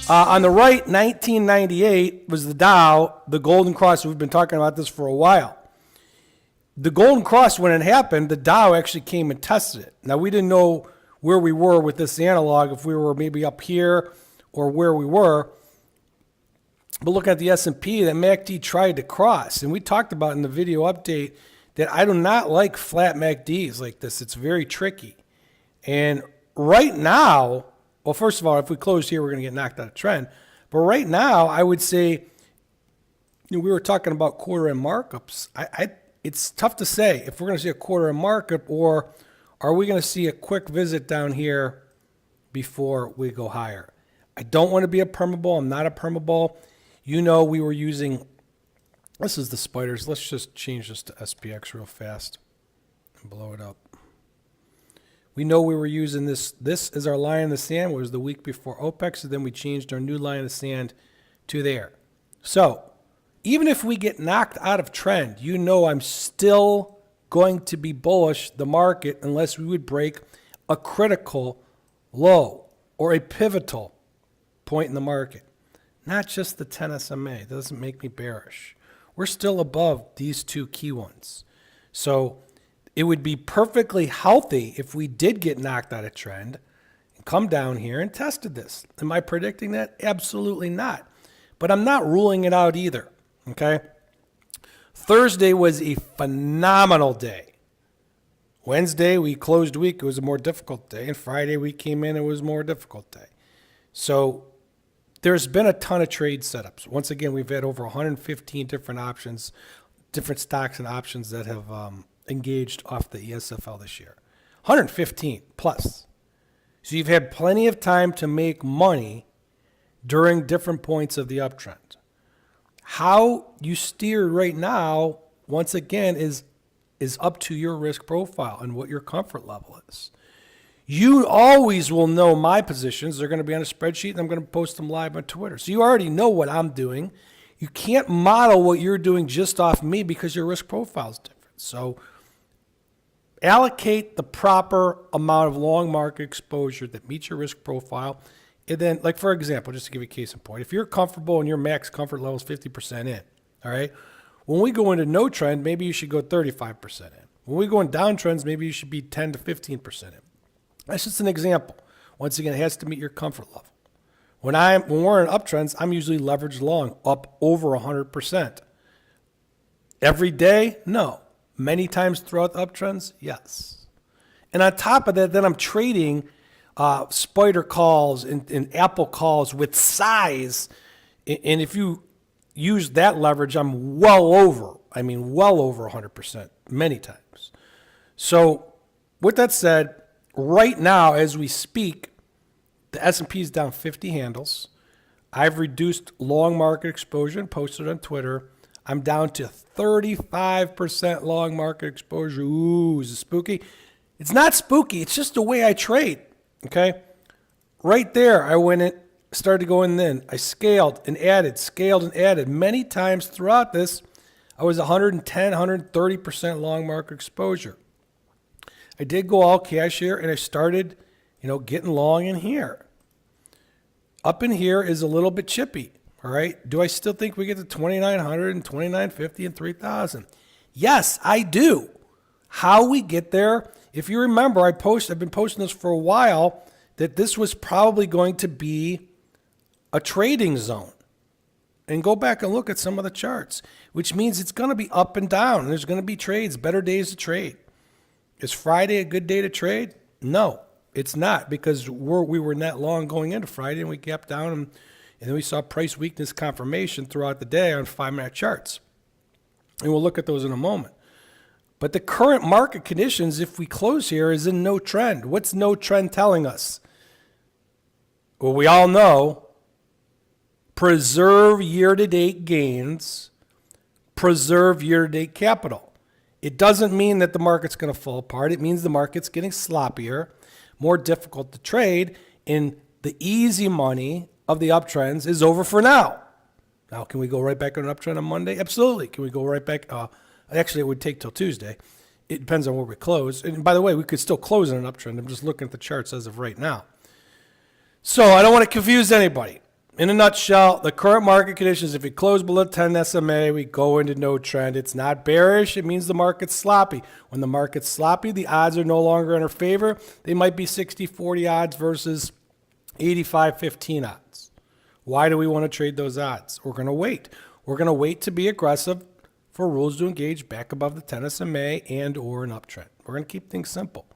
On the right, 1998 was the Dow, the Golden Cross. We've been talking about this for a while. The Golden Cross, when it happened, the Dow actually came and tested it. Now, we didn't know where we were with this analog, if we were maybe up here or where we were. But looking at the S&P, that MACD tried to cross. And we talked about in the video update that I do not like flat MACDs like this. It's very tricky. And right now, well, first of all, if we close here, we're going to get knocked out of trend. But right now, I would say, we were talking about quarter-end markups. It's tough to say if we're going to see a quarter-end markup, or are we going to see a quick visit down here before we go higher. I don't want to be a permabull. I'm not a permabull. We were using, this is the spiders. Let's just change this to SPX real fast and blow it up. We know we were using this. This is our line in the sand. It was the week before OPEC, so then we changed our new line in the sand to there. So even if we get knocked out of trend, I'm still going to be bullish the market unless we would break a critical low or a pivotal point in the market. Not just the 10 SMA. That doesn't make me bearish. We're still above these two key ones. So it would be perfectly healthy if we did get knocked out of trend and come down here and tested this. Am I predicting that? Absolutely not. But I'm not ruling it out either. Okay? Thursday was a phenomenal day. Wednesday, we closed week. It was a more difficult day. And Friday, we came in. It was a more difficult day. So there's been a ton of trade setups. Once again, we've had over 115 different options, different stocks and options that have engaged off the ESFL this year. 115 plus. So you've had plenty of time to make money during different points of the uptrend. How you steer right now, once again, is up to your risk profile and what your comfort level is. You always will know my positions. They're going to be on a spreadsheet, and I'm going to post them live on Twitter. So you already know what I'm doing. You can't model what you're doing just off me because your risk profile is different. So allocate the proper amount of long market exposure that meets your risk profile. And then, like for example, just to give you a case in point, if you're comfortable and your max comfort level is 50% in, all right, when we go into no trend, maybe you should go 35% in. When we go in downtrends, maybe you should be 10 to 15% in. That's just an example. Once again, it has to meet your comfort level. When we're in uptrends, I'm usually leveraged long, up over 100%. Every day? No. Many times throughout the uptrends? Yes. And on top of that, then I'm trading spider calls and apple calls with size. And if you use that leverage, I'm well over 100% many times. So with that said, right now as we speak, the S&P is down 50 handles. I've reduced long market exposure and posted on Twitter. I'm down to 35% long market exposure. Ooh, is it spooky? It's not spooky. It's just the way I trade. Okay? Right there, I went in, started going in. I scaled and added. Many times throughout this, I was 110, 130% long market exposure. I did go all cash here, and I started, getting long in here. Up in here is a little bit chippy. All right. Do I still think we get to 2,900 and 2,950 and 3,000? Yes, I do. How we get there, if you remember, I've been posting this for a while, that this was probably going to be a trading zone. And go back and look at some of the charts, which means it's going to be up and down. And there's going to be trades, better days to trade. Is Friday a good day to trade? No, it's not, because we were net long going into Friday, and we gapped down, and then we saw price weakness confirmation throughout the day on 5-minute charts. And we'll look at those in a moment. But the current market conditions, if we close here, is in no trend. What's no trend telling us? Well, we all know, preserve year-to-date gains, preserve year-to-date capital. It doesn't mean that the market's going to fall apart. It means the market's getting sloppier, more difficult to trade, and the easy money of the uptrends is over for now. Now, can we go right back on an uptrend on Monday? Absolutely. Can we go right back? Actually, it would take till Tuesday. It depends on where we close. And by the way, we could still close in an uptrend. I'm just looking at the charts as of right now. So I don't want to confuse anybody. In a nutshell, the current market conditions, if we close below 10 SMA, we go into no trend. It's not bearish. It means the market's sloppy. When the market's sloppy, the odds are no longer in our favor. They might be 60-40 odds versus 85-15 odds. Why do we want to trade those odds? We're going to wait. We're going to wait to be aggressive for rules to engage back above the 10 SMA and or an uptrend. We're going to keep things simple.